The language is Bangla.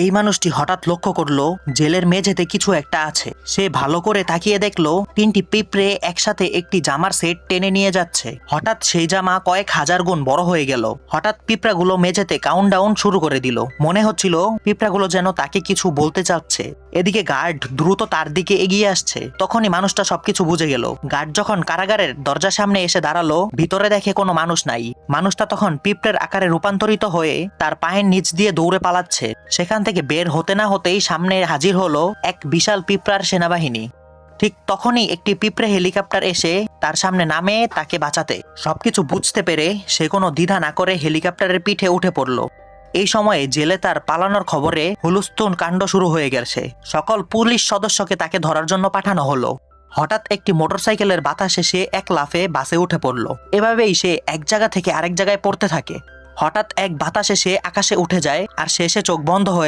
এই মানুষটি হঠাৎ লক্ষ্য করলো জেলের মেঝেতে কিছু একটা আছে। সে ভালো করে তাকিয়ে দেখলো তিনটি পিঁপড়ে একসাথে একটি জামার সেট টেনে নিয়ে যাচ্ছে। হঠাৎ সেই জামা কয়েক হাজার গুণ বড় হয়ে গেল। হঠাৎ পিঁপড়াগুলো মেঝেতে কাউন্টডাউন শুরু করে দিল। মনে হচ্ছিল পিঁপড়াগুলো যেন তাকে কিছু বলতে চাচ্ছে। এদিকে গার্ড দ্রুত তার দিকে এগিয়ে আসছে। তখনই মানুষটা সবকিছু বুঝে গেল। গার্ড যখন কারাগারের দরজার সামনে এসে দাঁড়ালো, ভিতরে দেখে কোনো মানুষ নাই। মানুষটা তখন পিঁপড়ের আকারে রূপান্তরিত হয়ে তার পায়ের নিচ দিয়ে দৌড়ে পালাচ্ছে। সেখান থেকে বের হতে না হতেই সামনে হাজির হলো এক বিশাল পিঁপড়ার সেনাবাহিনী। ঠিক তখনই একটি পিঁপড়ে হেলিকপ্টার এসে তার সামনে নামে তাকে বাঁচাতে। সবকিছু বুঝতে পেরে সে কোনো দ্বিধা না করে হেলিকপ্টারের পিঠে উঠে পড়ল। এই সময়ে জেলে তার পালানোর খবরে হুলস্থুল কাণ্ড শুরু হয়ে গেছে। সকল পুলিশ সদস্যকে তাকে ধরার জন্য পাঠানো হলো। হঠাৎ একটি মোটরসাইকেলের বাতাসে সে এক লাফে বাসে উঠে পড়ল। এভাবেই সে এক জায়গা থেকে আরেক জায়গায় পড়তে থাকে। হঠাৎ এক বাতাসে সে আকাশে উঠে যায় আর শেষে চোখ বন্ধ হয়ে